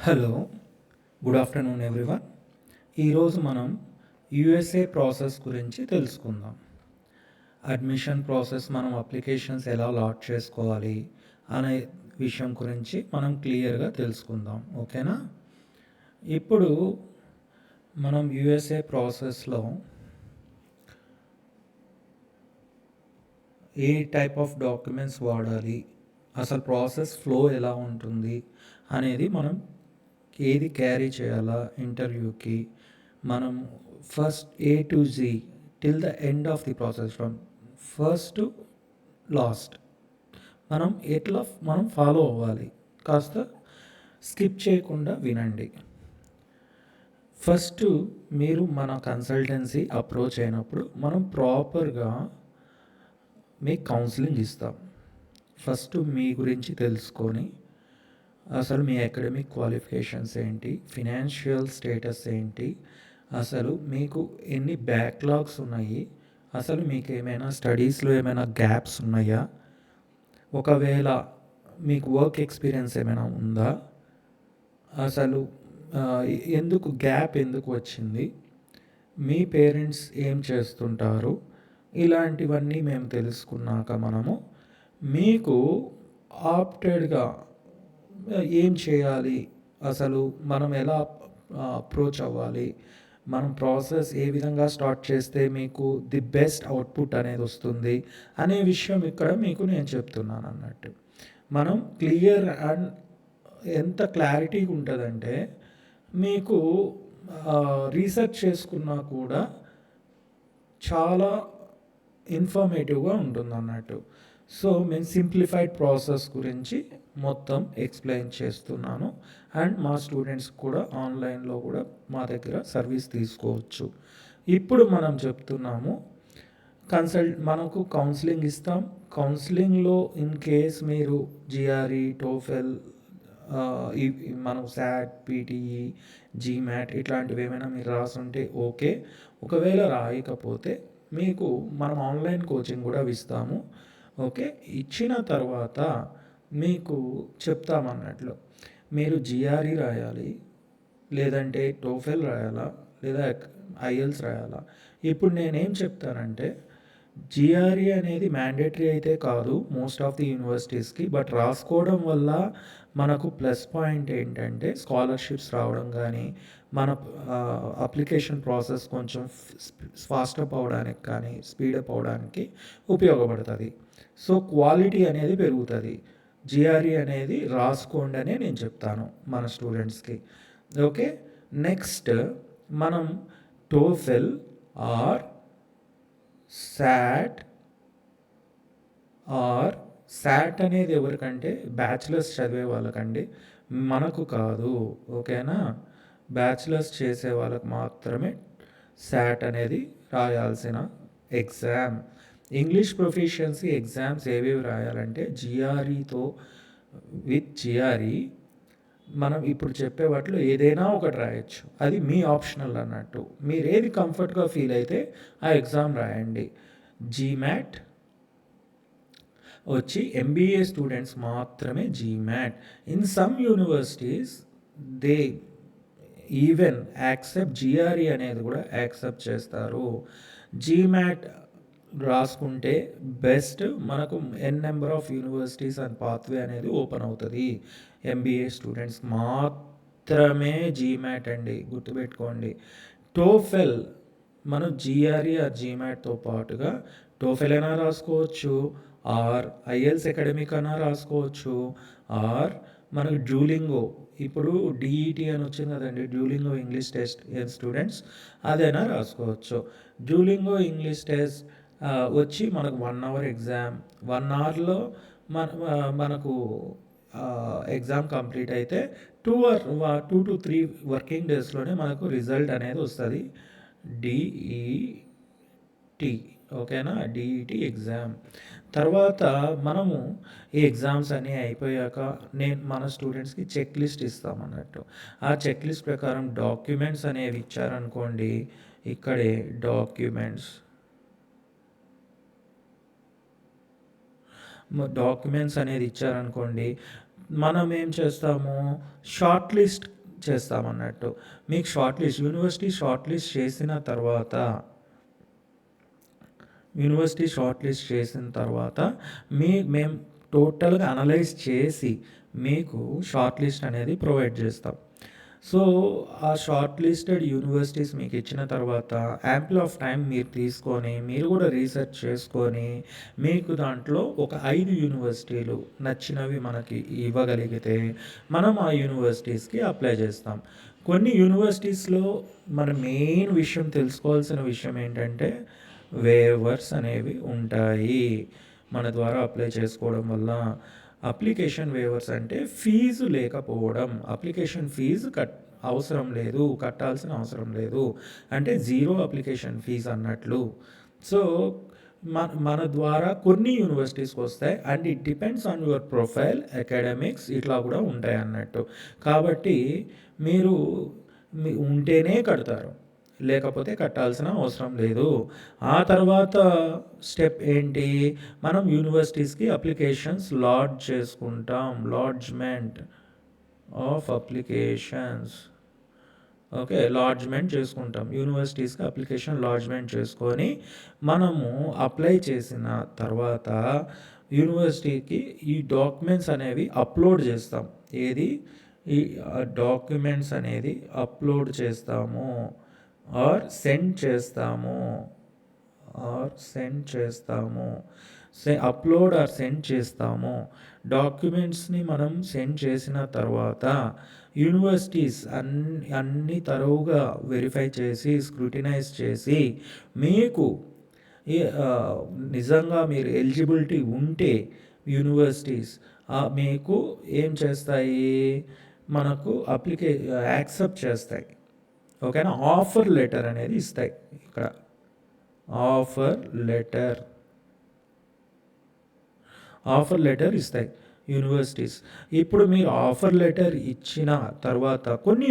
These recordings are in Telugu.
Hello, good afternoon everyone. ఈరోజు మనం యూఎస్ఏ ప్రాసెస్ గురించి తెలుసుకుందాం. అడ్మిషన్ ప్రాసెస్, మనం అప్లికేషన్స్ ఎలా లాట్ చేసుకోవాలి అనే విషయం గురించి మనం క్లియర్గా తెలుసుకుందాం. ఓకేనా? ఇప్పుడు మనం యూఎస్ఏ ప్రాసెస్లో ఏ టైప్ ఆఫ్ డాక్యుమెంట్స్ వాడాలి, అసలు ప్రాసెస్ ఫ్లో ఎలా ఉంటుంది అనేది, మనం ఏది క్యారీ చేయాలా ఇంటర్వ్యూకి, మనం first A to Z till the end of the process, from first to last మనం ఫాలో అవ్వాలి. కాస్త స్కిప్ చేయకుండా వినండి. ఫస్ట్ మీరు మన కన్సల్టెన్సీ అప్రోచ్ అయినప్పుడు మనం ప్రాపర్గా మీకు కౌన్సిలింగ్ ఇస్తాం. ఫస్ట్ మీ గురించి తెలుసుకొని, అసలు మీ అకాడమిక్ క్వాలిఫికేషన్స్ ఏంటి, ఫినాన్షియల్ స్టేటస్ ఏంటి, అసలు మీకు ఎన్ని బ్యాక్లాగ్స్ ఉన్నాయి, అసలు మీకు ఏమైనా స్టడీస్లో ఏమైనా గ్యాప్స్ ఉన్నాయా, ఒకవేళ మీకు వర్క్ ఎక్స్పీరియన్స్ ఏమైనా ఉందా, అసలు ఎందుకు గ్యాప్ ఎందుకు వచ్చింది, మీ పేరెంట్స్ ఏం చేస్తుంటారు, ఇలాంటివన్నీ మేము తెలుసుకున్నాక మనము మీకు ఆప్టెడ్గా ఏం చేయాలి, అసలు మనం ఎలా అప్రోచ్ అవ్వాలి, మనం ప్రాసెస్ ఏ విధంగా స్టార్ట్ చేస్తే మీకు ది బెస్ట్ అవుట్పుట్ అనేది వస్తుంది అనే విషయం ఇక్కడ మీకు నేను చెప్తున్నాను అన్నట్టు. మనం క్లియర్ అండ్ ఎంత క్లారిటీగా ఉంటుందంటే, మీకు రీసెర్చ్ చేసుకున్నా కూడా చాలా ఇన్ఫర్మేటివ్గా ఉంటుంది అన్నట్టు. సో మేము సింప్లిఫైడ్ ప్రాసెస్ గురించి మొత్తం ఎక్స్ప్లెయిన్ చేస్తున్నాను. అండ్ మా స్టూడెంట్స్ కూడా ఆన్లైన్లో కూడా మా దగ్గర సర్వీస్ తీసుకోవచ్చు. ఇప్పుడు మనం చెప్తున్నాము, మనకు కౌన్సిలింగ్ ఇస్తాం. కౌన్సిలింగ్లో ఇన్ కేస్ మీరు జిఆర్ఈ, టోఫెల్, మనం శాట్, పీటీఈ, జీమాట్ ఇట్లాంటివి ఏమైనా మీరు రాసుంటే ఓకే. ఒకవేళ రాయకపోతే మీకు మనం ఆన్లైన్ కోచింగ్ కూడా ఇస్తాము. ఓకే, ఇచ్చిన తర్వాత మీకు చెప్తామన్నట్లు, మీరు జిఆర్ఈ రాయాలి, లేదంటే టోఫెల్ రాయాలా, లేదా ఐఎల్స్ రాయాలా. ఇప్పుడు నేనేం చెప్తానంటే, జిఆర్ఈ అనేది మ్యాండేటరీ అయితే కాదు మోస్ట్ ఆఫ్ ది యూనివర్సిటీస్కి, బట్ రాసుకోవడం వల్ల మనకు ప్లస్ పాయింట్ ఏంటంటే స్కాలర్షిప్స్ రావడం కానీ, మన అప్లికేషన్ ప్రాసెస్ కొంచెం ఫాస్టప్ అవడానికి కానీ, స్పీడప్ అవడానికి ఉపయోగపడుతుంది. సో క్వాలిటీ అనేది పెరుగుతుంది. జిఆర్ఈ అనేది రాసుకోండి అనే నేను చెప్తాను మన స్టూడెంట్స్కి. ఓకే, నెక్స్ట్ మనం టోఫెల్ ఆర్ శాట్ శాట్ అనేది ఎవరికంటే బ్యాచిలర్స్ చదివే వాళ్ళకండి, మనకు కాదు. ఓకేనా? బ్యాచిలర్స్ చేసే వాళ్ళకి మాత్రమే శాట్ అనేది రాయాల్సిన ఎగ్జామ్. ఇంగ్లీష్ ప్రొఫిషియన్సీ ఎగ్జామ్స్ ఏవేవి రాయాలంటే జిఆర్ఈతో, విత్ జిఆర్ఈ మనం ఇప్పుడు చెప్పే వాటిలో ఏదైనా ఒకటి రాయొచ్చు. అది మీ ఆప్షనల్ అన్నట్టు. మీరు ఏది కంఫర్ట్గా ఫీల్ అయితే ఆ ఎగ్జామ్ రాయండి. జీమాట్ వచ్చి ఎంబీఏ స్టూడెంట్స్ మాత్రమే GMAT. In some universities they even accept GRE అనేది కూడా యాక్సెప్ట్ చేస్తారు. జీమాట్ రాసుకుంటే బెస్ట్, మనకు n number of universities and pathway అనేది ఓపెన్ అవుతుంది. ఎంబీఏ స్టూడెంట్స్ మాత్రమే జీమాట్ అండి, గుర్తుపెట్టుకోండి. టోఫెల్ మనం జిఆర్ఈ ఆ జీమాట్తో పాటుగా టోఫెల్ అయినా రాసుకోవచ్చు, ఆర్ ఐఎల్స్ అకాడమిక్ అయినా రాసుకోవచ్చు, ఆర్ మనకు డ్యూలింగో, ఇప్పుడు డిఈటి అని వచ్చింది కదండి, డ్యూలింగో ఇంగ్లీష్ టెస్ట్ స్టూడెంట్స్, అదైనా రాసుకోవచ్చు. డ్యూలింగో ఇంగ్లీష్ టెస్ట్ వచ్చి మనకు 1 hour ఎగ్జామ్. 1 hourలో మనకు ఎగ్జామ్ కంప్లీట్ అయితే 2 to 3 వర్కింగ్ డేస్లోనే మనకు రిజల్ట్ అనేది వస్తుంది. డిఈటి, ఓకేనా? డిఈటి ఎగ్జామ్ తర్వాత మనము ఈ ఎగ్జామ్స్ అన్నీ అయిపోయాక మన స్టూడెంట్స్కి చెక్ లిస్ట్ ఇస్తామన్నట్టు. ఆ చెక్ లిస్ట్ ప్రకారం డాక్యుమెంట్స్ అనేవి ఇచ్చారనుకోండి, ఇక్కడే డాక్యుమెంట్స్ అనేది ఇచ్చారనుకోండి, మనం ఏం చేస్తాము, షార్ట్ లిస్ట్ చేస్తామన్నట్టు. మీకు యూనివర్సిటీ షార్ట్ లిస్ట్ చేసిన తర్వాత మేము టోటల్గా అనలైజ్ చేసి మీకు షార్ట్ లిస్ట్ అనేది ప్రొవైడ్ చేస్తాం. సో ఆ షార్ట్ లిస్టెడ్ యూనివర్సిటీస్ మీకు ఇచ్చిన తర్వాత యాంపుల్ ఆఫ్ టైం మీరు తీసుకొని మీరు కూడా రీసెర్చ్ చేసుకొని మీకు దాంట్లో ఒక 5 యూనివర్సిటీలు నచ్చినవి మనకి ఇవ్వగలిగితే మనం ఆ యూనివర్సిటీస్కి అప్లై చేస్తాం. కొన్ని యూనివర్సిటీస్లో మన మెయిన్ విషయం తెలుసుకోవాల్సిన విషయం ఏంటంటే వేవర్స్ అనేవి ఉంటాయి. మన ద్వారా అప్లై చేసుకోవడం వల్ల అప్లికేషన్ వేవర్స్ అంటే ఫీజు లేకపోవడం, అప్లికేషన్ ఫీజు అవసరం లేదు, కట్టాల్సిన అవసరం లేదు, అంటే జీరో అప్లికేషన్ ఫీజు అన్నట్లు. సో మన ద్వారా కొన్ని యూనివర్సిటీస్కి వస్తాయి and it depends on your profile, academics ఇట్లా కూడా ఉంటాయి అన్నట్టు. కాబట్టి మీరు ఉంటేనే కడతారు, లేకపోతే కట్టాల్సిన అవసరం లేదు. ఆ తర్వాత స్టెప్ ఏంటి, మనం యూనివర్సిటీస్కి అప్లికేషన్స్ లాడ్జ్ చేసుకుంటాం, lodgement of applications. Okay, lodgement చేసుకుంటాం. యూనివర్సిటీస్కి అప్లికేషన్ లాడ్జ్మెంట్ చేసుకొని మనము అప్లై చేసిన తర్వాత యూనివర్సిటీకి ఈ డాక్యుమెంట్స్ అనేవి అప్లోడ్ చేస్తాం. ఈ డాక్యుమెంట్స్ అనేది అప్లోడ్ చేస్తాము ఆర్ సెండ్ చేస్తాము. అప్లోడ్ ఆర్ సెండ్ చేస్తాము. డాక్యుమెంట్స్ని మనం సెండ్ చేసిన తర్వాత యూనివర్సిటీస్ అన్ని తరువుగా వెరిఫై చేసి స్క్రూటినైజ్ చేసి మీకు నిజంగా మీరు ఎలిజిబిలిటీ ఉంటే యూనివర్సిటీస్ మీకు ఏం చేస్తాయి, మనకు యాక్సెప్ట్ చేస్తాయి. ఓకేనా, ఆఫర్ లెటర్ అనేది ఇస్తాయి. ఇక్కడ ఆఫర్ లెటర్ ఇస్తాయి యూనివర్సిటీస్. ఇప్పుడు మీరు ఆఫర్ లెటర్ ఇచ్చిన తర్వాత కొన్ని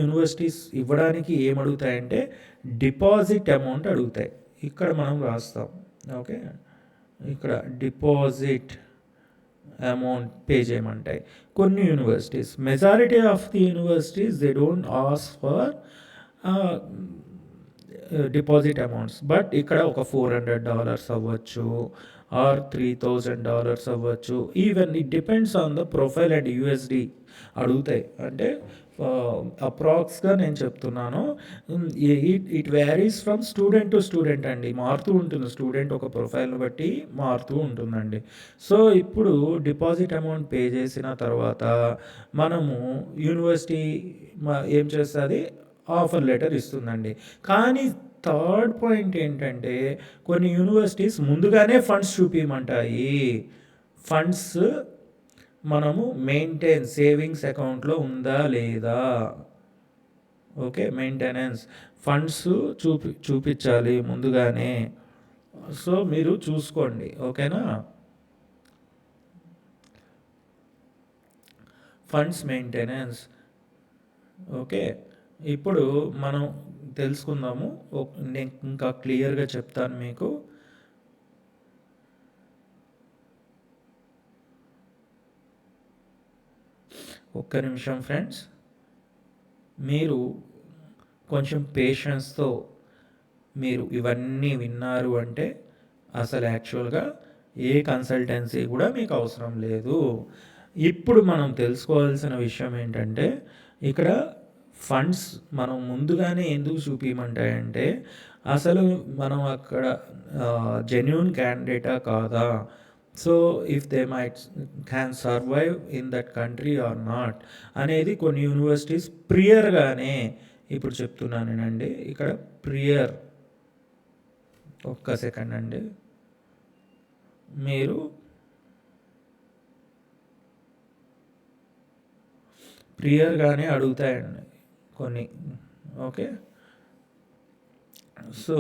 యూనివర్సిటీస్ ఇవ్వడానికి ఏమడుగుతాయంటే డిపాజిట్ అమౌంట్ అడుగుతాయి. ఇక్కడ మనం రాస్తాం. ఓకే, ఇక్కడ డిపాజిట్ అమౌంట్ పే చేయమంటాయి కొన్ని universities. Majority of the universities they don't ask for deposit amounts, but ఇక్కడ ఒక $400 అవ్వచ్చు ఆర్ $3,000 అవ్వచ్చు. Even it depends on the profile and USD అడుగుతాయి. అంటే అప్రాక్స్గా నేను చెప్తున్నాను, it varies from student to student అండి, మారుతూ ఉంటుంది. స్టూడెంట్ ఒక ప్రొఫైల్ని బట్టి మారుతూ ఉంటుందండి. సో ఇప్పుడు డిపాజిట్ అమౌంట్ పే చేసిన తర్వాత మనము యూనివర్సిటీ ఏం చేస్తుంది, ఆఫర్ లెటర్ ఇస్తుందండి. కానీ థర్డ్ పాయింట్ ఏంటంటే కొన్ని యూనివర్సిటీస్ ముందుగానే ఫండ్స్ చూపించమంటాయి. ఫండ్స్ మనము సేవింగ్స్ అకౌంట్లో ఉందా లేదా. ఓకే, మెయింటెనెన్స్ ఫండ్స్ చూపించాలి ముందుగానే. సో మీరు చూసుకోండి. ఓకేనా, ఫండ్స్ మెయింటెనెన్స్. ఓకే, ఇప్పుడు మనం తెలుసుకుందాము. నేను ఇంకా క్లియర్గా చెప్తాను మీకు. ఒక్క నిమిషం ఫ్రెండ్స్, మీరు కొంచెం పేషెన్స్తో మీరు ఇవన్నీ విన్నారు అంటే అసలు యాక్చువల్గా ఏ కన్సల్టెన్సీ కూడా మీకు అవసరం లేదు. ఇప్పుడు మనం తెలుసుకోవాల్సిన విషయం ఏంటంటే ఇక్కడ ఫండ్స్ మనం ముందుగానే ఎందుకు చూపించమంటాయంటే అసలు మనం అక్కడ జెన్యూన్ క్యాండిడేటా కాదా, so if they can survive in that country or not అనేది కొన్ని యూనివర్సిటీస్ ప్రియర్గానే. ఇప్పుడు చెప్తున్నానండి, ఇక్కడ ప్రియర్, ఒక్క సెకండ్ అండి, మీరు ప్రియర్గానే అడుగుతాయండి కొన్ని. ఓకే, సో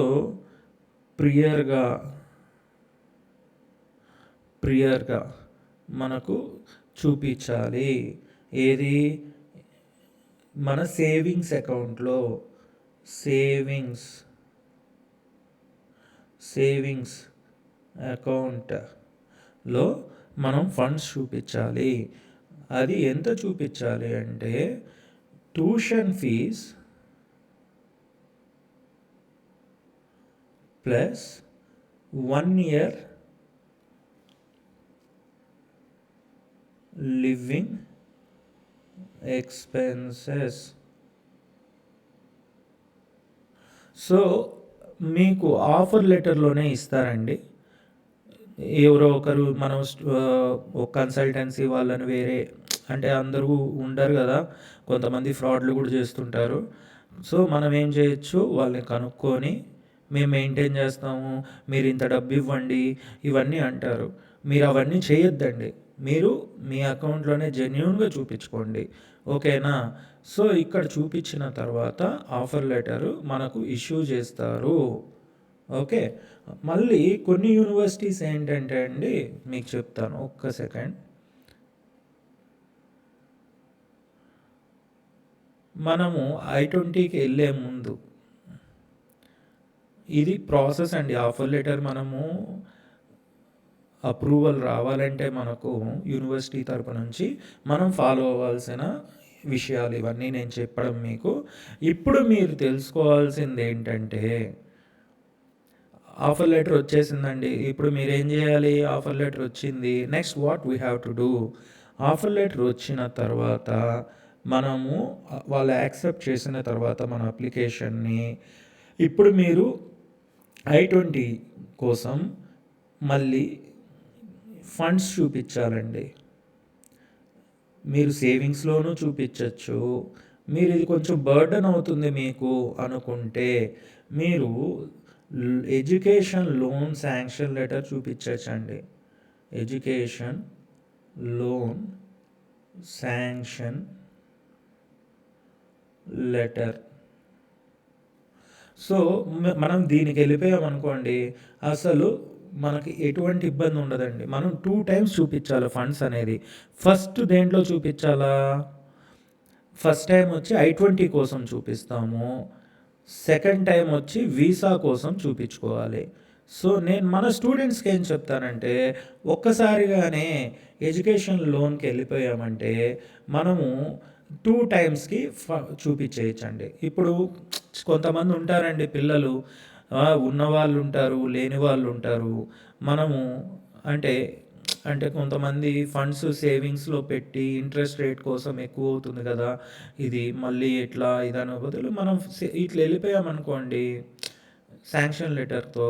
ప్రియర్గా మనకు చూపించాలి. ఏది, మన సేవింగ్స్ అకౌంట్లో సేవింగ్స్ అకౌంట్లో మనం ఫండ్స్ చూపించాలి. అది ఎంత చూపించాలి అంటే tuition fee plus 1 year living expenses. So మీకు ఆఫర్ లెటర్లోనే ఇస్తారండి. ఎవరో ఒకరు మనం ఒక కన్సల్టెన్సీ వాళ్ళని వేరే అంటే అందరూ ఉండరు కదా, కొంతమంది ఫ్రాడ్లు కూడా చేస్తుంటారు. సో మనం ఏం చేయొచ్చు, వాళ్ళని కనుక్కొని మేము మెయింటైన్ చేస్తాము, మీరు ఇంత డబ్బు ఇవ్వండి, ఇవన్నీ అంటారు. మీరు అవన్నీ చేయొద్దండి. మీరు మీ అకౌంట్లోనే జెన్యూన్గా చూపించుకోండి, ఓకేనా. సో ఇక్కడ చూపించిన తర్వాత ఆఫర్ లెటరు మనకు ఇష్యూ చేస్తారు, ఓకే. మళ్ళీ కొన్ని యూనివర్సిటీస్ ఏంటంటే అండి, మీకు చెప్తాను ఒక్క సెకండ్. మనము I-20కి వెళ్ళే ముందు ఇది ప్రాసెస్ అండి. ఆఫర్ లెటర్ మనము అప్రూవల్ రావాలంటే మనకు యూనివర్సిటీ తరపు నుంచి మనం ఫాలో అవ్వాల్సిన విషయాలు ఇవన్నీ నేను చెప్పడం మీకు. ఇప్పుడు మీరు తెలుసుకోవాల్సింది ఏంటంటే, ఆఫర్ లెటర్ వచ్చేసిందండి. ఇప్పుడు మీరు ఏం చేయాలి, ఆఫర్ లెటర్ వచ్చింది, next what we have to do. Offer letter వచ్చిన తర్వాత మనము వాళ్ళు యాక్సెప్ట్ చేసిన తర్వాత మన అప్లికేషన్ని ఇప్పుడు మీరు I-20 కోసం మళ్ళీ ఫండ్స్ చూపించాలండి. మీరు సేవింగ్స్లోనూ చూపించవచ్చు. మీరు ఇది కొంచెం బర్డన్ అవుతుంది మీకు అనుకుంటే మీరు ఎడ్యుకేషన్ లోన్ శాంక్షన్ లెటర్ చూపించచ్చండి. Education loan sanction letter. So మనం దీనికి వెళ్ళిపోయామనుకోండి, అసలు మనకి ఎటువంటి ఇబ్బంది ఉండదండి. మనం 2 times చూపించాలి ఫండ్స్ అనేది. ఫస్ట్ దేంట్లో చూపించాలా, ఫస్ట్ టైం వచ్చి I-20 కోసం చూపిస్తాము, సెకండ్ టైం వచ్చి వీసా కోసం చూపించుకోవాలి. సో నేను మన స్టూడెంట్స్కి ఏం చెప్తానంటే, ఒక్కసారిగానే ఎడ్యుకేషన్ లోన్కి వెళ్ళిపోయామంటే మనము 2 timesకి చూపించేయచ్చండి. ఇప్పుడు కొంతమంది ఉంటారండి పిల్లలు, ఉన్నవాళ్ళు ఉంటారు, లేని వాళ్ళు ఉంటారు. మనము అంటే అంటే కొంతమంది ఫండ్స్ సేవింగ్స్లో పెట్టి ఇంట్రెస్ట్ రేట్ కోసం ఎక్కువ అవుతుంది కదా, ఇది మళ్ళీ ఎట్లా ఇదనే బదులు మనం ఇట్లా వెళ్ళిపోయామనుకోండి శాంక్షన్ లెటర్తో,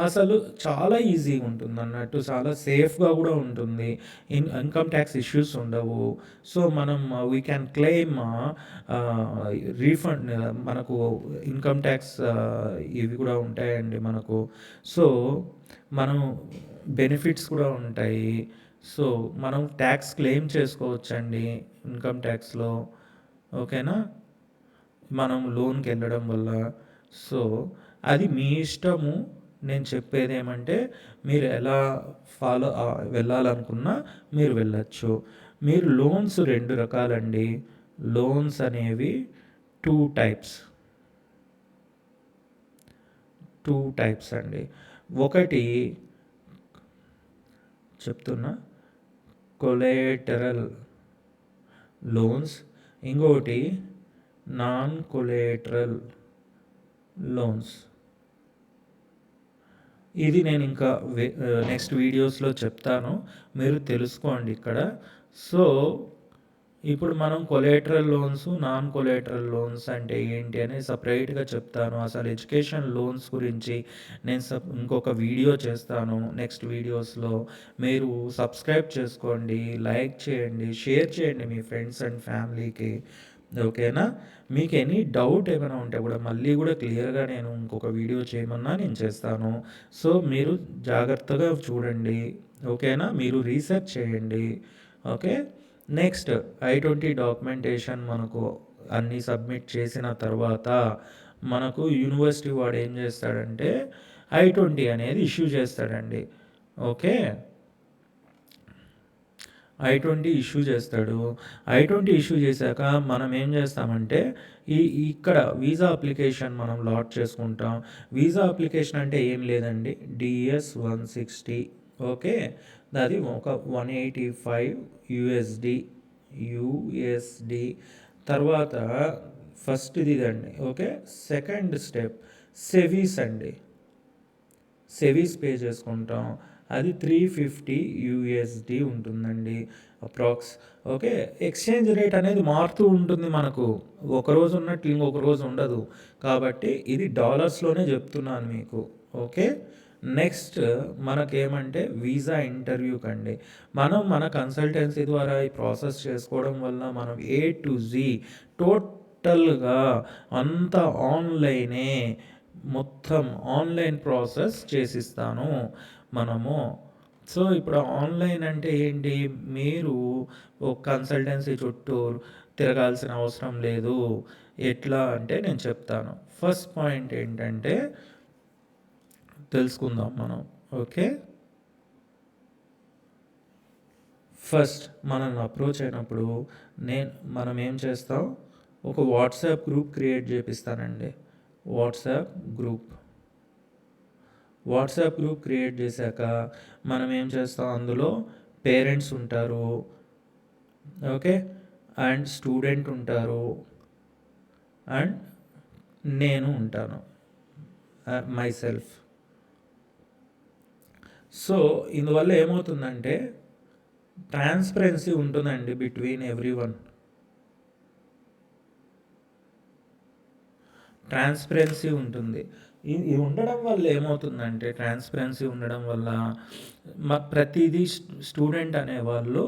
అసలు చాలా ఈజీగా ఉంటుంది అన్నట్టు, చాలా సేఫ్గా కూడా ఉంటుంది. ఇన్కమ్ ట్యాక్స్ ఇష్యూస్ ఉండవు. సో మనం వీ క్యాన్ క్లెయిమ్ రీఫండ్, మనకు ఇన్కమ్ ట్యాక్స్ ఇవి కూడా ఉంటాయండి మనకు. సో మనం బెనిఫిట్స్ కూడా ఉంటాయి. సో మనం ట్యాక్స్ క్లెయిమ్ చేసుకోవచ్చండి ఇన్కమ్ ట్యాక్స్లో, ఓకేనా, మనం లోన్కి వెళ్ళడం వల్ల. సో అది మీ ఇష్టము. నేను చెప్పేది ఏమంటే, మీరు ఎలా ఫాలో వెళ్ళాలనుకున్నా మీరు వెళ్ళచ్చు. మీరు లోన్స్ 2 రకాలండి. లోన్స్ అనేవి 2 టైప్స్ అండి. ఒకటి చెప్తున్నా, కొలేటరల్ లోన్స్, ఇంకోటి నాన్ కొలేటరల్ లోన్స్. ఇది నేను ఇంకా నెక్స్ట్ వీడియోస్లో చెప్తాను, మీరు తెలుసుకోండి ఇక్కడ. సో ఇప్పుడు మనం collateral loans, non collateral loans అంటే ఏంటి అనేది సపరేట్గా చెప్తాను. అసలు ఎడ్యుకేషన్ లోన్స్ గురించి నేను ఇంకొక వీడియో చేస్తాను నెక్స్ట్ వీడియోస్లో. మీరు సబ్స్క్రైబ్ చేసుకోండి, లైక్ చేయండి, షేర్ చేయండి మీ ఫ్రెండ్స్ అండ్ ఫ్యామిలీకి, ఓకేనా. మీకు ఎనీ డౌట్ ఏమైనా ఉంటే కూడా మళ్ళీ కూడా క్లియర్గా నేను ఇంకొక వీడియో చేయమన్నా నేను చేస్తాను. సో మీరు జాగ్రత్తగా చూడండి, ఓకేనా, మీరు రీసెర్చ్ చేయండి, ఓకే. నెక్స్ట్ I-20 డాక్యుమెంటేషన్ మనకు అన్నీ సబ్మిట్ చేసిన తర్వాత మనకు యూనివర్సిటీ వాడు ఏం చేస్తాడంటే I-20 అనేది ఇష్యూ చేస్తాడండి, ఓకే. I-20 ఇష్యూ చేస్తాడు. I-20 ఇష్యూ చేశాక మనం ఏం చేస్తామంటే ఇక్కడ వీసా అప్లికేషన్ మనం లాట్ చేసుకుంటాం. వీసా అప్లికేషన్ అంటే ఏం లేదండి, DS-160, ఓకే. అది ఒక $185 USD, యుఎస్డి. తర్వాత ఫస్ట్ ఇదండి. ఓకే, సెకండ్ స్టెప్ సెవీస్ అండి. సెవీస్ పే చేసుకుంటాం. అది 350 యూఎస్డి ఉంటుందండి అప్రాక్స్. ఓకే, ఎక్స్చేంజ్ రేట్ అనేది మారుతూ ఉంటుంది మనకు. ఒకరోజు ఉన్నట్టు ఇంకొక రోజు ఉండదు. కాబట్టి ఇది డాలర్స్లోనే చెప్తున్నాను మీకు. ఓకే, నెక్స్ట్ మనకేమంటే వీసా ఇంటర్వ్యూకి అండి. మనం మన కన్సల్టెన్సీ ద్వారా ఈ ప్రాసెస్ చేసుకోవడం వల్ల మనం ఏ టు జీ టోటల్గా అంతా ఆన్లైనే, మొత్తం ఆన్లైన్ ప్రాసెస్ చేసిస్తాను మనము. సో ఇప్పుడు ఆన్లైన్ అంటే ఏంటి, మీరు ఒక కన్సల్టెన్సీ చుట్టూ తిరగాల్సిన అవసరం లేదు. ఎట్లా అంటే నేను చెప్తాను. ఫస్ట్ పాయింట్ ఏంటంటే తెలుసుకుందాం మనం. ఓకే, ఫస్ట్ మనల్ని అప్రోచ్ అయినప్పుడు మనం ఏం చేస్తాం, ఒక వాట్సాప్ గ్రూప్ క్రియేట్ చేపిస్తానండి. వాట్సాప్ గ్రూప్ క్రియేట్ చేశాక మనం ఏం చేస్తాం, అందులో పేరెంట్స్ ఉంటారు. ఓకే, అండ్ స్టూడెంట్ ఉంటారు, అండ్ నేను ఉంటాను, మై సెల్ఫ్. సో ఇందువల్ల ఏమవుతుందంటే ట్రాన్స్పరెన్సీ ఉంటుందండి బిట్వీన్ ఎవ్రీ వన్. ట్రాన్స్పరెన్సీ ఉంటుంది. ఇది ఉండడం వల్ల ఏమవుతుందంటే, ట్రాన్స్పరెన్సీ ఉండడం వల్ల ప్రతిదీ స్టూడెంట్ అనేవాళ్ళు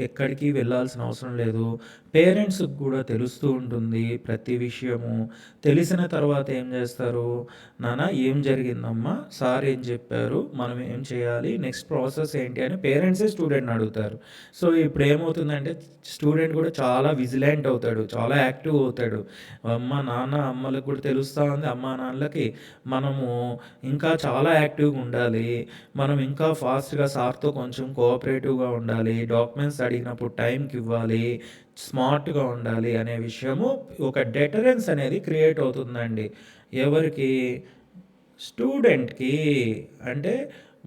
ఎక్కడికి వెళ్ళాల్సిన అవసరం లేదు. పేరెంట్స్కి కూడా తెలుస్తూ ఉంటుంది ప్రతి విషయము. తెలిసిన తర్వాత ఏం చేస్తారు, నాన్న ఏం జరిగిందమ్మా, సార్ ఏం చెప్పారు, మనం ఏం చేయాలి, నెక్స్ట్ ప్రాసెస్ ఏంటి అని పేరెంట్సే స్టూడెంట్ని అడుగుతారు. సో ఇప్పుడు ఏమవుతుందంటే స్టూడెంట్ కూడా చాలా విజిలెంట్ అవుతాడు, చాలా యాక్టివ్ అవుతాడు. అమ్మలకు కూడా తెలుస్తూ ఉంది, అమ్మా నాన్నలకి మనము ఇంకా చాలా యాక్టివ్గా ఉండాలి, మనం ఇంకా ఫాస్ట్గా సార్తో కొంచెం కోఆపరేటివ్గా ఉండాలి, డాక్యుమెంట్స్ అడిగినప్పుడు టైంకి ఇవ్వాలి, స్మార్ట్గా ఉండాలి అనే విషయము, ఒక డెటరెన్స్ అనేది క్రియేట్ అవుతుందండి. ఎవరికి, స్టూడెంట్కి. అంటే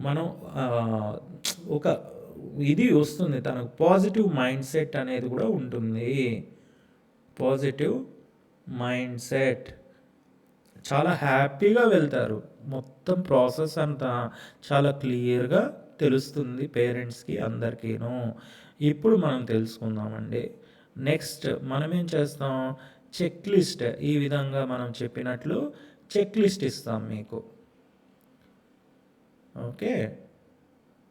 మనం ఒక ఇది వస్తుంది, తనకు పాజిటివ్ మైండ్ సెట్ అనేది కూడా ఉంటుంది. పాజిటివ్ మైండ్ సెట్, చాలా హ్యాపీగా వెళ్తారు. మొత్తం ప్రాసెస్ అంతా చాలా క్లియర్గా తెలుస్తుంది పేరెంట్స్కి అందరికీను. ఇప్పుడు మనం తెలుసుకుందామండి. నెక్స్ట్ మనం ఏం చేస్తాం, చెక్ లిస్ట్. ఈ విధంగా మనం చెప్పినట్లు చెక్ లిస్ట్ ఇస్తాం మీకు. ఓకే,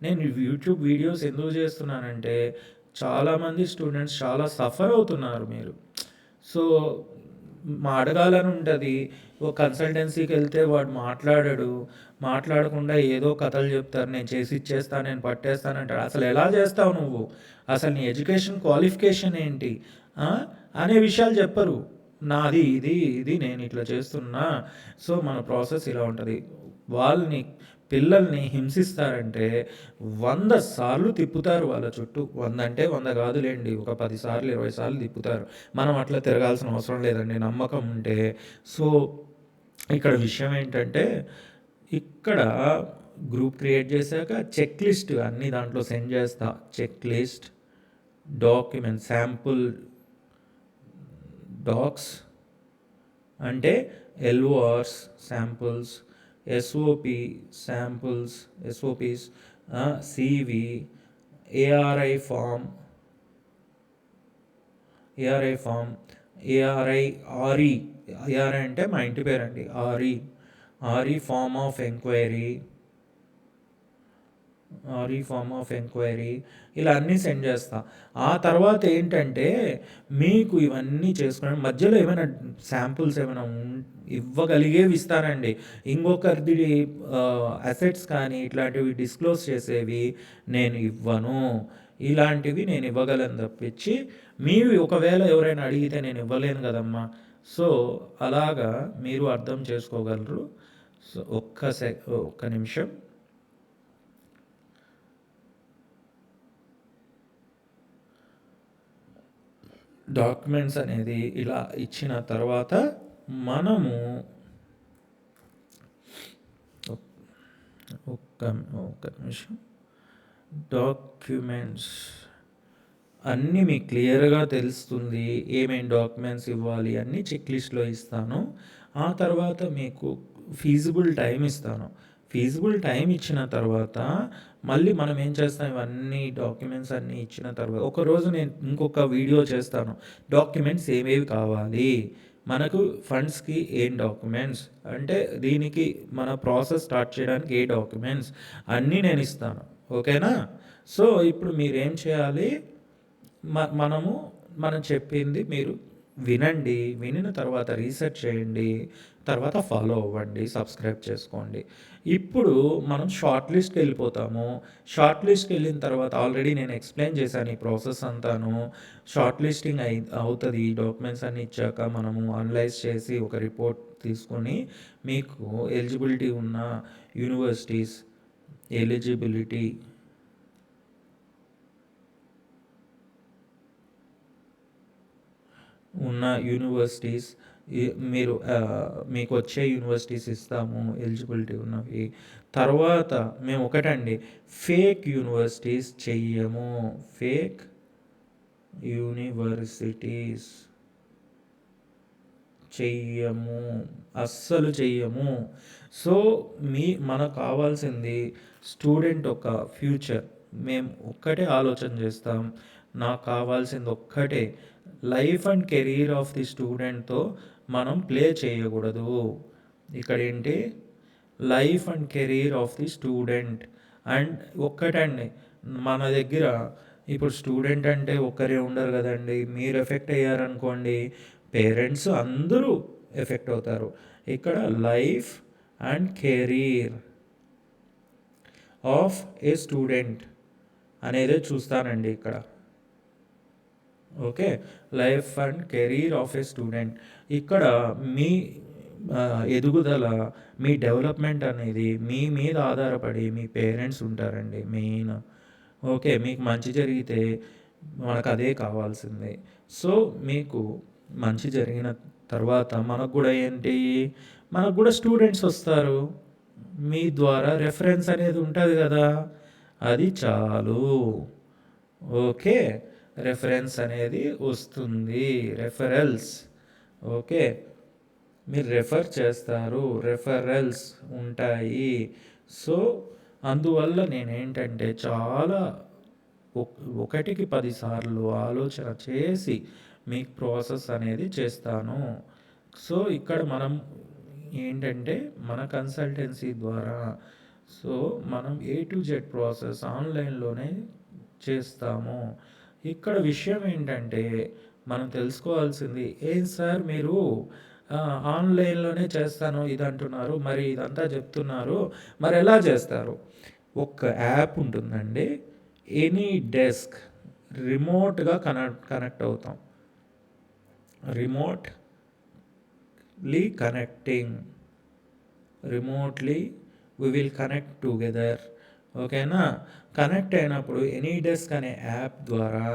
నేను యూట్యూబ్ వీడియోస్ ఎందుకు చేస్తున్నానంటే చాలామంది స్టూడెంట్స్ చాలా సఫర్ అవుతున్నారు మీరు. సో అడగాలని ఉంటుంది. ఓ కన్సల్టెన్సీకి వెళ్తే వాడు మాట్లాడకుండా ఏదో కథలు చెప్తారు, నేను చేసి ఇచ్చేస్తాను, నేను పట్టేస్తానంటాడు. అసలు ఎలా చేస్తావు నువ్వు, అసలు నీ ఎడ్యుకేషన్ క్వాలిఫికేషన్ ఏంటి అనే విషయాలు చెప్పరు. నాది ఇది నేను ఇట్లా చేస్తున్నా, సో మన ప్రాసెస్ ఇలా ఉంటుంది. పిల్లల్ని హింసిస్తారంటే 100 సార్లు తిప్పుతారు వాళ్ళ చుట్టూ. 100 అంటే 100 కాదులేండి, ఒక 10 సార్లు 20 సార్లు తిప్పుతారు. మనం అట్లా తిరగాల్సిన అవసరం లేదండి, నమ్మకం ఉంటే. సో ఇక్కడ విషయం ఏంటంటే, ఇక్కడ గ్రూప్ క్రియేట్ చేశాక చెక్ లిస్ట్ అన్నీ దాంట్లో సెండ్ చేస్తా. Checklist, document, sample docs అంటే LORs samples, SOPs, CV, ARI form, R E అంటే మా ఇంటి పేరండి, ఆర్ఈ ఫామ్ ఆఫ్ ఎంక్వైరీ, ఇలా అన్నీ సెండ్ చేస్తా. ఆ తర్వాత ఏంటంటే మీకు ఇవన్నీ చేసుకుని మధ్యలో ఏమైనా శాంపుల్స్ ఏమైనా ఇవ్వగలిగేవి ఇస్తానండి. ఇంకొకరిది అసెట్స్ కానీ ఇట్లాంటివి డిస్క్లోజ్ చేసేవి నేను ఇవ్వను. ఇలాంటివి నేను ఇవ్వగలను తప్పించి, మీరు ఒకవేళ ఎవరైనా అడిగితే నేను ఇవ్వలేను కదమ్మా. సో అలాగా మీరు అర్థం చేసుకోగలరు. సో ఒక్క నిమిషం. డాక్యుమెంట్స్ అనేది ఇలా ఇచ్చిన తర్వాత మనము ఒక్క నిమిషం. డాక్యుమెంట్స్ అన్నీ మీకు క్లియర్‌గా తెలుస్తుంది. ఏమేం డాక్యుమెంట్స్ ఇవ్వాలి అన్నీ చెక్ లిస్ట్‌లో ఇస్తాను. ఆ తర్వాత మీకు ఫీజిబుల్ టైమ్ ఇస్తాను. ఫీజిబుల్ టైమ్ ఇచ్చిన తర్వాత మళ్ళీ మనం ఏం చేస్తాం, ఇవన్నీ డాక్యుమెంట్స్ అన్నీ ఇచ్చిన తర్వాత ఒకరోజు నేను ఇంకొక వీడియో చేస్తాను. డాక్యుమెంట్స్ ఏవేవి కావాలి, మనకు ఫండ్స్‌కి ఏం డాక్యుమెంట్స్, అంటే దీనికి మన ప్రాసెస్ స్టార్ట్ చేయడానికి ఏ డాక్యుమెంట్స్ అన్నీ నేను ఇస్తాను. ఓకేనా? సో, ఇప్పుడు మీరేం చేయాలి, మనము మనం చెప్పింది మీరు వినండి. వినిన తర్వాత రీసెర్చ్ చేయండి. తర్వాత ఫాలో అవ్వండి. సబ్స్క్రైబ్ చేసుకోండి. ఇప్పుడు మనం షార్ట్ లిస్ట్‌కి వెళ్ళిపోతాము. షార్ట్ లిస్ట్‌కి వెళ్ళిన తర్వాత ఆల్రెడీ నేను ఎక్స్‌ప్లెయిన్ చేశాను ఈ ప్రాసెస్ అంతాను. షార్ట్ లిస్టింగ్ అవుతది. ఈ డాక్యుమెంట్స్ అన్నీ ఇచ్చాక మనము అనలైజ్ చేసి ఒక రిపోర్ట్ తీసుకొని మీకు ఎలిజిబిలిటీ ఉన్న యూనివర్సిటీస్ ఎలిజిబిలిటీ ఉన్న యూనివర్సిటీస్ మీరు మీకు వచ్చే యూనివర్సిటీస్ ఇస్తాము ఎలిజిబిలిటీ ఉన్నవి. తర్వాత మేము ఒకటండి, ఫేక్ యూనివర్సిటీస్ చెయ్యము. ఫేక్ యూనివర్సిటీస్ చెయ్యము, అస్సలు చెయ్యము. సో, మనకు కావాల్సింది స్టూడెంట్ ఒక ఫ్యూచర్. మేము ఒక్కటే ఆలోచన చేస్తాం. నాకు కావాల్సింది ఒక్కటే, life and career of the స్టూడెంట్తో మనం ప్లే చేయకూడదు. ఇక్కడ ఏంటి, life and career of the student. And ఒక్కటండి, మన దగ్గర ఇప్పుడు స్టూడెంట్ అంటే ఒక్కరే ఉండరు కదండి. మీరు ఎఫెక్ట్ అయ్యారనుకోండి, పేరెంట్స్ అందరూ ఎఫెక్ట్ అవుతారు. ఇక్కడ life and career of a student అనేది చూస్తానండి ఇక్కడ. Okay, life and career of a student. ఇక్కడ మీ ఎదుగుదల, మీ డెవలప్మెంట్ అనేది మీ మీద ఆధారపడి మీ పేరెంట్స్ ఉంటారండి మెయిన్. ఓకే, మీకు మంచి జరిగితే మనకు అదే కావాల్సింది. సో, మీకు మంచి జరిగిన తర్వాత మనకు కూడా ఏంటి, మనకు కూడా స్టూడెంట్స్ వస్తారు. మీ ద్వారా రెఫరెన్స్ అనేది ఉంటుంది కదా, అది చాలు. ఓకే, రెఫరెన్స్ అనేది వస్తుంది, రెఫరల్స్. ఓకే, మీరు రెఫర్ చేస్తారు, రెఫరల్స్ ఉంటాయి. సో, అందువల్ల నేనేంటంటే చాలా ఒకటికి 10 సార్లు ఆలోచన చేసి మీకు ప్రాసెస్ అనేది చేస్తాను. సో, ఇక్కడ మనం ఏంటంటే మన కన్సల్టెన్సీ ద్వారా, సో మనం ఏ టు జెడ్ ప్రాసెస్ ఆన్లైన్లోనే చేస్తాము. ఇక్కడ విషయం ఏంటంటే మనం తెలుసుకోవాల్సింది, ఏం సార్ మీరు ఆన్లైన్లోనే చేస్తాను ఇది అంటున్నారు, మరి ఇదంతా చెప్తున్నారు, మరి ఎలా చేస్తారు? ఒక యాప్ ఉంటుందండి, ఎనీ డెస్క్, రిమోట్గా కనెక్ట్ అవుతాం. Remotely connecting, remotely we will connect together. ఓకేనా? కనెక్ట్ అయినప్పుడు ఎనీ డెస్క్ అనే యాప్ ద్వారా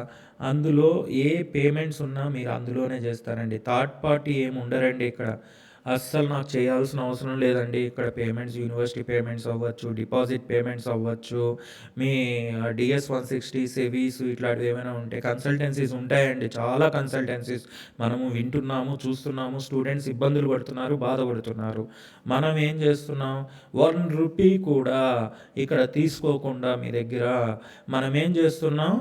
అందులో ఏ పేమెంట్స్ ఉన్నా మీరు అందులోనే చేస్తారండి. థర్డ్ పార్టీ ఏమి ఉండరండి ఇక్కడ. అస్సలు నాకు చేయాల్సిన అవసరం లేదండి. ఇక్కడ పేమెంట్స్ యూనివర్సిటీ పేమెంట్స్ అవ్వచ్చు, డిపాజిట్ పేమెంట్స్ అవ్వచ్చు, మీ DS-160 సెవీస్ ఇట్లాంటివి ఏమైనా ఉంటే కన్సల్టెన్సీస్ ఉంటాయండి. చాలా కన్సల్టెన్సీస్ మనము వింటున్నాము, చూస్తున్నాము. స్టూడెంట్స్ ఇబ్బందులు పడుతున్నారు, బాధపడుతున్నారు. మనం ఏం చేస్తున్నాం, 1 రూపీ కూడా ఇక్కడ తీసుకోకుండా మీ దగ్గర మనం ఏం చేస్తున్నాం,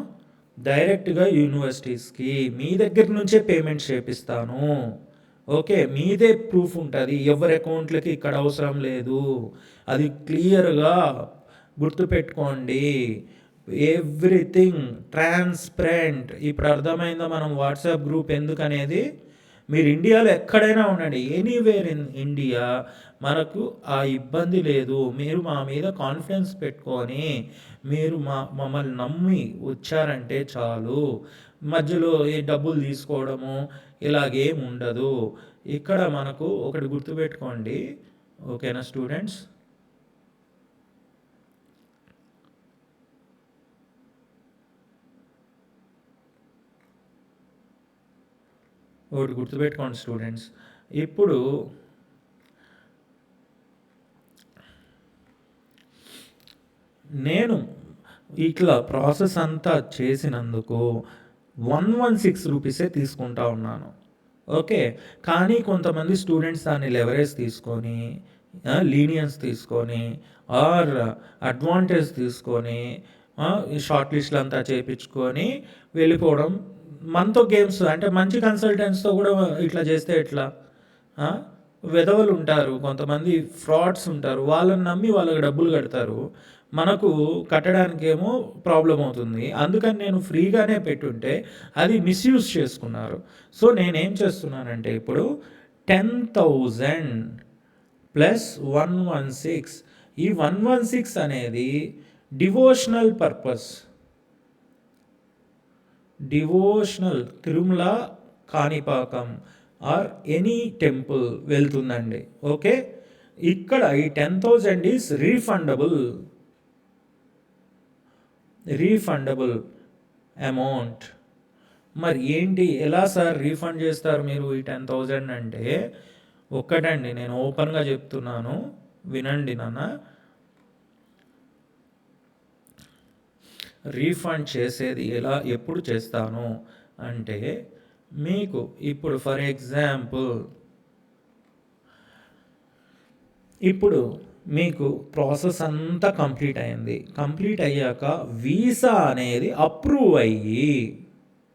డైరెక్ట్గా యూనివర్సిటీస్కి మీ దగ్గర నుంచే పేమెంట్స్ చేపిస్తాను. ఓకే, మీదే ప్రూఫ్ ఉంటుంది, ఎవరి అకౌంట్లకి ఇక్కడ అవసరం లేదు. అది క్లియర్గా గుర్తుపెట్టుకోండి. Everything transparent. ఇప్పుడు అర్థమైందా మనం వాట్సాప్ గ్రూప్ ఎందుకనేది? మీరు ఇండియాలో ఎక్కడైనా ఉండండి, ఎనీవేర్ ఇన్ ఇండియా, మనకు ఆ ఇబ్బంది లేదు. మీరు మా మీద కాన్ఫిడెన్స్ పెట్టుకొని మీరు మమ్మల్ని నమ్మి వచ్చారంటే చాలు. మధ్యలో ఏ డబ్బులు తీసుకోవడము ఇలాగేం ఉండదు. ఇక్కడ మనకు ఒకటి గుర్తుపెట్టుకోండి. ఓకేనా స్టూడెంట్స్? ఒకటి గుర్తుపెట్టుకోండి స్టూడెంట్స్. ఇప్పుడు నేను ఇట్లా ప్రాసెస్ అంతా చేసినందుకు రూపీసే తీసుకుంటా ఉన్నాను. ఓకే. కానీ కొంతమంది స్టూడెంట్స్ దాన్ని లెవరేజ్ తీసుకొని, లీనియన్స్ తీసుకొని, ఆర్ అడ్వాంటేజ్ తీసుకొని, ఈ షార్ట్ లిస్టులు అంతా చేపించుకొని వెళ్ళిపోవడం. మనతో గేమ్స్ అంటే మంచి కన్సల్టెంట్స్తో కూడా ఇట్లా చేస్తే ఎట్లా? వెధవలు ఉంటారు, కొంతమంది ఫ్రాడ్స్ ఉంటారు, వాళ్ళని నమ్మి వాళ్ళకి డబ్బులు కడతారు, మనకు కట్టడానికేమో ప్రాబ్లం అవుతుంది. అందుకని నేను ఫ్రీగానే పెట్టుంటే అది మిస్యూజ్ చేసుకున్నారు. సో నేనేం చేస్తున్నానంటే ఇప్పుడు 10,000 ప్లస్ 116, ఈ 116 అనేది devotional purpose, devotional Tirumala Kanipakam or any temple వెళ్తుందండి. ఓకే. ఇక్కడ ఈ 10,000 ఈజ్ రీఫండబుల్ అమౌంట్. మరి ఏంటి, ఎలా సార్ రీఫండ్ చేస్తారు మీరు ఈ 10,000 అంటే? ఒక్కటండి, నేను ఓపెన్గా చెప్తున్నాను, వినండి నాన్న. రీఫండ్ చేసేది ఎప్పుడు చేస్తాను అంటే, మీకు ఇప్పుడు ఫర్ ఎగ్జాంపుల్ ఇప్పుడు మీకు ప్రాసెస్ అంతా కంప్లీట్ అయింది. కంప్లీట్ అయ్యాక వీసా అనేది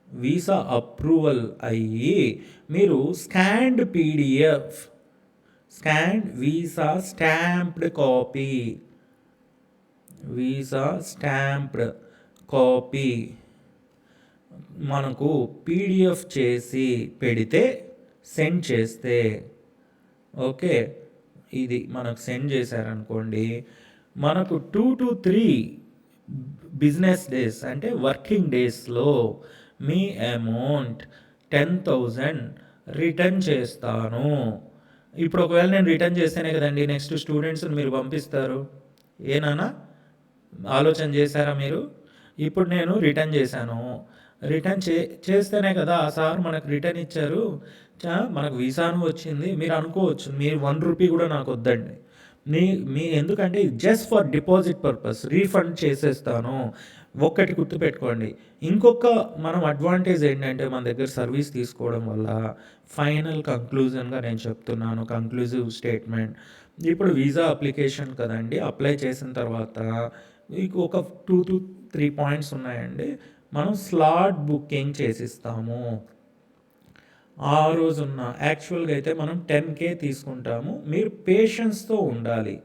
వీసా అప్రూవల్ అయ్యి మీరు scanned PDF, visa stamped copy మనకు పీడిఎఫ్ చేసి పెడితే, సెండ్ చేస్తే, ఓకే, ఇది మనకు సెండ్ చేశారనుకోండి, మనకు 2 to 3 బిజినెస్ డేస్ అంటే వర్కింగ్ డేస్లో మీ అమౌంట్ 10,000 రిటర్న్ చేస్తాను. ఇప్పుడు ఒకవేళ నేను రిటర్న్ చేస్తేనే కదండి నెక్స్ట్ స్టూడెంట్స్ని మీరు పంపిస్తారు. ఏనానా ఆలోచన చేశారా మీరు? ఇప్పుడు నేను రిటర్న్ చేశాను, రిటర్న్ చేస్తేనే కదా ఆ సార్ మనకు రిటర్న్ ఇచ్చారు, మనకు వీసాను వచ్చింది. మీరు అనుకోవచ్చు, మీరు 1 రూపీ కూడా నాకు వద్దండి, మీ ఎందుకంటే just for deposit purpose refund చేసేస్తాను. ఒక్కటి గుర్తుపెట్టుకోండి. ఇంకొక మనం అడ్వాంటేజ్ ఏంటంటే మన దగ్గర సర్వీస్ తీసుకోవడం వల్ల, ఫైనల్ కంక్లూజన్గా నేను చెప్తున్నాను, కంక్లూజివ్ స్టేట్మెంట్. ఇప్పుడు వీసా అప్లికేషన్ కదండి, అప్లై చేసిన తర్వాత మీకు ఒక 2 to 3 పాయింట్స్ ఉన్నాయండి. మనం స్లాట్ బుకింగ్ చేసిస్తాము. ఆ రోజున్న యాక్చువల్గా అయితే మనం 10K తీసుకుంటాము. మీరు పేషెన్స్తో ఉండాలి,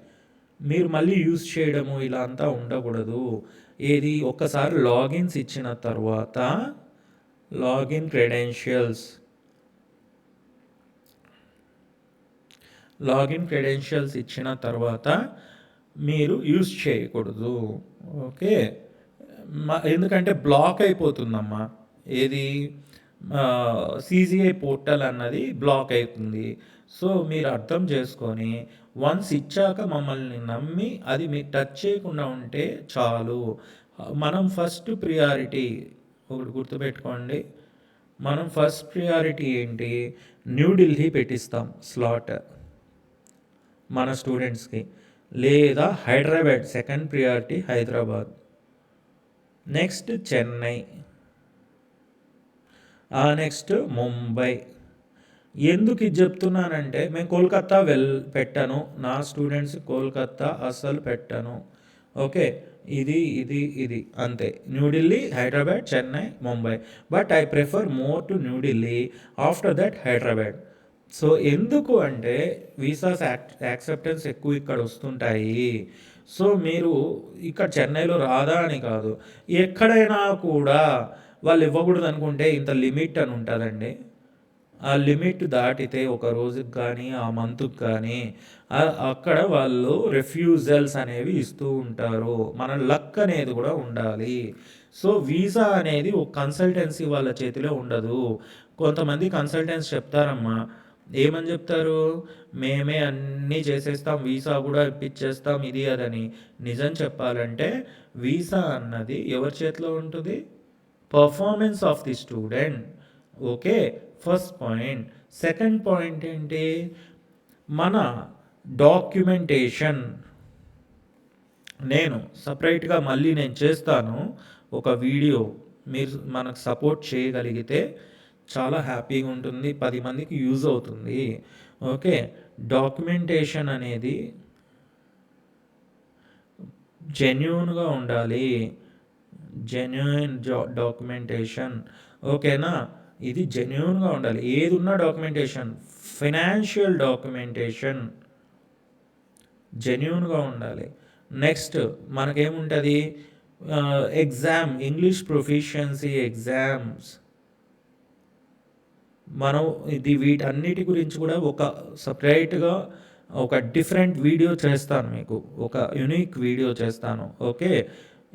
మీరు మళ్ళీ యూజ్ చేయడము ఇలా అంతా ఉండకూడదు. ఏది, ఒక్కసారి లాగిన్స్ ఇచ్చిన తర్వాత, లాగిన్ క్రెడెన్షియల్స్ ఇచ్చిన తర్వాత మీరు యూజ్ చేయకూడదు. ఓకే. ఎందుకంటే బ్లాక్ అయిపోతుందమ్మా, ఏది CGI పోర్టల్ అన్నది బ్లాక్ అవుతుంది. సో మీరు అర్థం చేసుకొని వన్స్ ఇచ్చాక మమ్మల్ని నమ్మి అది మీరు టచ్ చేయకుండా ఉంటే చాలు. మనం ఫస్ట్ ప్రియారిటీ ఒకటి గుర్తుపెట్టుకోండి, మనం ఫస్ట్ ప్రియారిటీ ఏంటి, న్యూఢిల్లీ పెట్టిస్తాం స్లాట్ మన స్టూడెంట్స్కి, లేదా Hyderabad, second priority Hyderabad, next Chennai, next Mumbai. ఎందుకు ఇది చెప్తున్నానంటే, మేము కోల్కత్తా పెట్టాను, నా స్టూడెంట్స్ కోల్కత్తా అస్సలు పెట్టాను. ఓకే, ఇది అంతే, New Delhi, Hyderabad, Chennai, Mumbai. But I prefer more to New Delhi, after that Hyderabad. So ఎందుకు అంటే వీసాస్ యాక్సెప్టెన్స్ ఎక్కువ ఇక్కడ వస్తుంటాయి. సో మీరు ఇక్కడ చెన్నైలో రాదా అని కాదు, ఎక్కడైనా కూడా వాళ్ళు ఇవ్వకూడదు అనుకుంటే ఇంత లిమిట్ అని ఉంటుందండి. ఆ లిమిట్ దాటితే ఒక రోజుకి కానీ ఆ మంత్కి కానీ అక్కడ వాళ్ళు రిఫ్యూజల్స్ అనేవి ఇస్తూ ఉంటారు. మన లక్ అనేది కూడా ఉండాలి. సో వీసా అనేది ఒక కన్సల్టెన్సీ వాళ్ళ చేతిలో ఉండదు. కొంతమంది కన్సల్టెన్సీ చెప్తారమ్మా, ఏమని చెప్తారు, మేమే అన్నీ చేసేస్తాం, వీసా కూడా ఇప్పించేస్తాం, ఇది అదని. నిజం చెప్పాలంటే వీసా అన్నది ఎవరి చేతిలో ఉంటుంది, performance of the student. Okay, first point. Second point ఏంటి, మన డాక్యుమెంటేషన్. నేను సపరేట్గా మళ్ళీ నేను చేస్తాను ఒక వీడియో, మీరు మనకు సపోర్ట్ చేయగలిగితే చాలా హ్యాపీగా ఉంటుంది, 10 మందికి యూజ్ అవుతుంది. ఓకే. డాక్యుమెంటేషన్ అనేది జెన్యూన్గా ఉండాలి. Genuine documentation. ఓకేనా. ఇది జెన్యూన్గా ఉండాలి. ఏది ఉన్నా డాక్యుమెంటేషన్, ఫైనాన్షియల్ డాక్యుమెంటేషన్ జెన్యూన్గా ఉండాలి. నెక్స్ట్ మనకేముంటుంది, ఎగ్జామ్, ఇంగ్లీష్ ప్రొఫిషియన్సీ ఎగ్జామ్స్. మనం వీటన్నిటి గురించి కూడా ఒక సపరేట్గా ఒక డిఫరెంట్ వీడియో చేస్తాను, మీకు ఒక యునిక్ వీడియో చేస్తాను. ఓకే.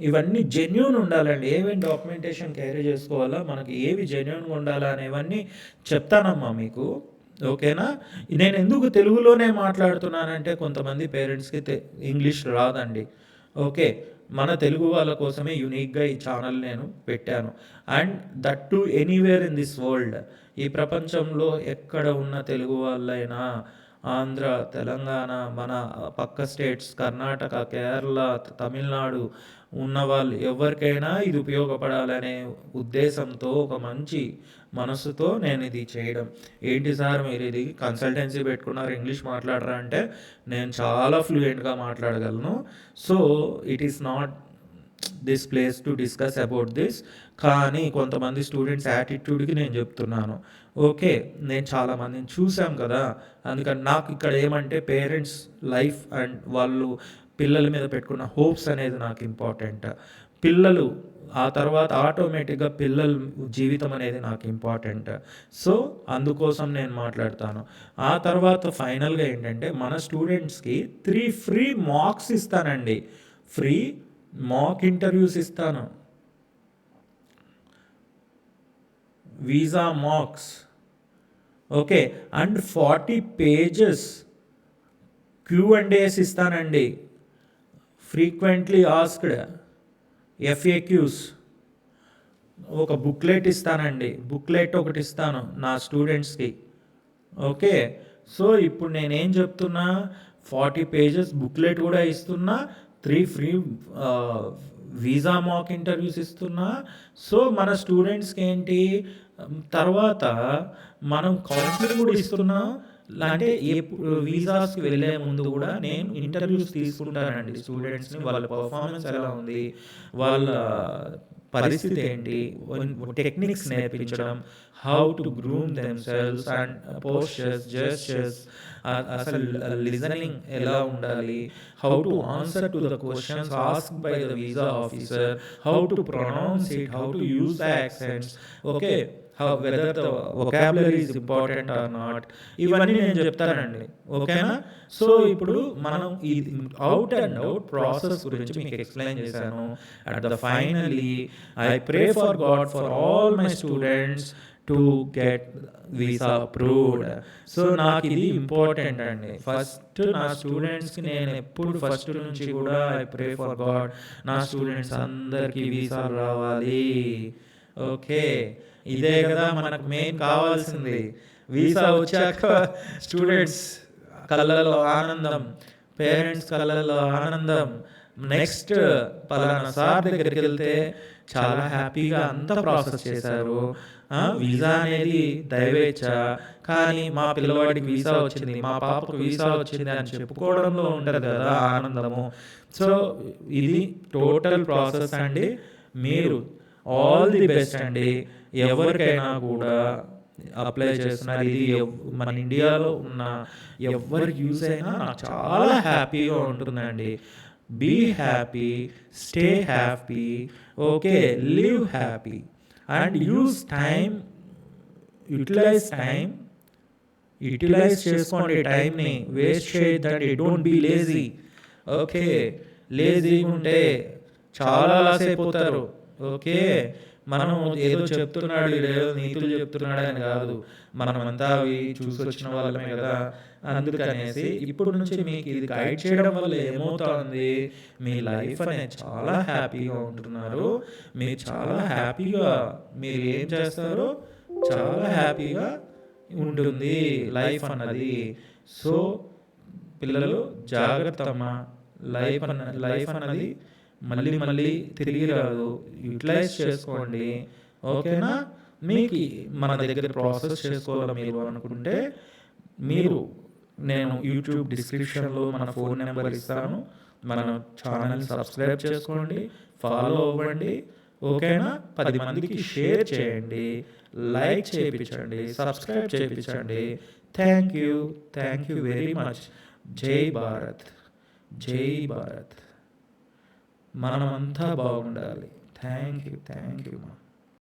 ఇవన్నీ జెన్యూన్ ఉండాలండి. ఏమేమి డాక్యుమెంటేషన్ క్యారీ చేసుకోవాలా, మనకి ఏవి జెన్యూన్గా ఉండాలా అనేవన్నీ చెప్తానమ్మా మీకు. ఓకేనా. నేను ఎందుకు తెలుగులోనే మాట్లాడుతున్నానంటే కొంతమంది పేరెంట్స్కి ఇంగ్లీష్ రాదండి. ఓకే. మన తెలుగు వాళ్ళ కోసమే యూనిక్గా ఈ ఛానల్ నేను పెట్టాను. And that to anywhere in this world. ఈ ప్రపంచంలో ఎక్కడ ఉన్న తెలుగు వాళ్ళైనా, ఆంధ్ర, తెలంగాణ, మన పక్క స్టేట్స్, కర్ణాటక, కేరళ, తమిళనాడు ఉన్నవాళ్ళు ఎవరికైనా ఇది ఉపయోగపడాలనే ఉద్దేశంతో, ఒక మంచి మనసుతో నేను ఇది చేయడం. ఏంటి సార్ మీరు ఇది కన్సల్టెన్సీ పెట్టుకున్నారు, ఇంగ్లీష్ మాట్లాడరా అంటే నేను చాలా ఫ్లూయెంట్గా మాట్లాడగలను. So it is not this place to discuss about this. కానీ కొంతమంది స్టూడెంట్స్ యాటిట్యూడ్కి నేను చెప్తున్నాను. ఓకే. నేను చాలామందిని చూసాం కదా, అందుకని నాకు ఇక్కడ ఏమంటే పేరెంట్స్ లైఫ్ అండ్ వాళ్ళు పిల్లల మీద పెట్టుకున్న హోప్స్ అనేది నాకు ఇంపార్టెంట్. పిల్లలు ఆ తర్వాత ఆటోమేటిక్గా పిల్లల జీవితం అనేది నాకు ఇంపార్టెంట్. సో అందుకోసం నేను మాట్లాడతాను. ఆ తర్వాత ఫైనల్గా ఏంటంటే మన స్టూడెంట్స్కి 3 ఫ్రీ మాక్స్ ఇస్తానండి. ఫ్రీ మాక్ ఇంటర్వ్యూస్ ఇస్తాను, visa mocks. Okay. And 40 pages Q&As ఇస్తానండి, ఫ్రీక్వెంట్లీ ఆస్క్డ్ FAQs. ఒక బుక్లెట్ ఇస్తానండి, బుక్లెట్ ఒకటి ఇస్తాను నా స్టూడెంట్స్కి. ఓకే. సో ఇప్పుడు నేనేం చెప్తున్నా, 40 పేజెస్ బుక్లెట్ కూడా ఇస్తున్నా, 3 ఫ్రీ వీసా మాక్ ఇంటర్వ్యూస్ ఇస్తున్నా. సో మన స్టూడెంట్స్కి ఏంటి, తర్వాత మనం కౌన్సిలింగ్ కూడా ఇస్తున్నాం. అంటే వీసాస్కి వెళ్ళే ముందు కూడా నేను ఇంటర్వ్యూస్ తీసుకుంటానండి స్టూడెంట్స్ని. వాళ్ళ పర్ఫార్మెన్స్ ఎలా ఉంది, వాళ్ళ పరిస్థితి ఏంటి, టెక్నిక్స్ నేర్పించడం, how to groom themselves and postures, gestures, అసలు లిజనింగ్ ఎలా ఉండాలి, how to answer to the questions asked by the visa officer, how to pronounce it, how to use the accents. Okay. Whether the vocabulary is important or not, ఇవన్నీ నేను చెప్తానండి. ఓకేనా. సో ఇప్పుడు మనం ఈ అవుట్ అండ్ అవుట్ ప్రాసెస్ గురించి మీకు ఎక్స్ప్లెయిన్ చేశాను. At the finally I pray for God for all my students to get visa approved. So నాకు ఇది ఇంపార్టెంట్ అండి. ఫస్ట్ నా స్టూడెంట్స్కి నేను ఎప్పుడు ఫస్ట్ నుంచి కూడా ఐ ప్రే ఫర్ గాడ్ నా స్టూడెంట్స్ అందరికీ వీసాలు రావాలి. ఓకే. ఇదే కదా మనకు మెయిన్ కావాల్సింది. వీసా వచ్చాక స్టూడెంట్స్ కళ్ళల్లో ఆనందం, పేరెంట్స్ కళ్ళల్లో ఆనందం. నెక్స్ట్ పలానా సార్ దగ్గరికి వెళ్తే చాలా హ్యాపీగా అంతా ప్రాసెస్ చేశారు, వీసా అనేది దయవేచ్ఛ, కానీ మా పిల్లవాడికి వీసా వచ్చింది, మా పాపకు వీసా వచ్చింది అని చెప్పుకోవడంలో ఉంటుంది కదా ఆనందము. సో ఇది టోటల్ ప్రాసెస్ అండి. మీరు ఆల్ ది బెస్ట్ అండి. ఎవరికైనా కూడా అప్లై చేస్తున్నారు, ఇది మన ఇండియాలో ఉన్న ఎవరికి యూజ్ అయినా నాకు చాలా హ్యాపీగా ఉంటుందండి. Be happy, stay happy. Okay. Live happy and use time, utilize చేసుకోండి టైంని, వేస్ట్ చేయొద్దండి. Don't be lazy. ఓకే. లేజీగా ఉంటే చాలా లాస్ అయిపోతారు. ఓకే. మనం ఏదో చెప్తున్నాడు, ఏదో నీతులు చెప్తున్నాడు అని కాదు, మనమంతా అవి చూసి వచ్చిన వాళ్ళమే కదా. అందుకనేసి ఇప్పుడు నుంచి మీకు ఇది గైడ్ చేయడం వల్ల ఏమవుతుంది, మీ లైఫ్ అనేది చాలా హ్యాపీగా ఉంటున్నారు. మీరు చాలా హ్యాపీగా మీరు ఏం చేస్తారో చాలా హ్యాపీగా ఉంటుంది లైఫ్ అన్నది. సో పిల్లలు జాగ్రత్త అమ్మా. లైఫ్ అన్నది మళ్ళీ మళ్ళీ తిరిగి రాదు. యూటిలైజ్ చేసుకోండి. ఓకేనా? మీకు మన దగ్గర ప్రాసెస్ చేసుకోవాలని మీరు అనుకుంటే మీరు నేను యూట్యూబ్ డిస్క్రిప్షన్లో మన ఫోన్ నెంబర్ ఇస్తాను. మన ఛానల్ సబ్స్క్రైబ్ చేసుకోండి, ఫాలో అవ్వండి. ఓకేనా? 10 మందికి షేర్ చేయండి, లైక్ చేయించండి, సబ్స్క్రైబ్ చేయించండి. Thank you very much. జై భారత్, జై భారత్. మనమంతా బాగుండాలి. Thank you.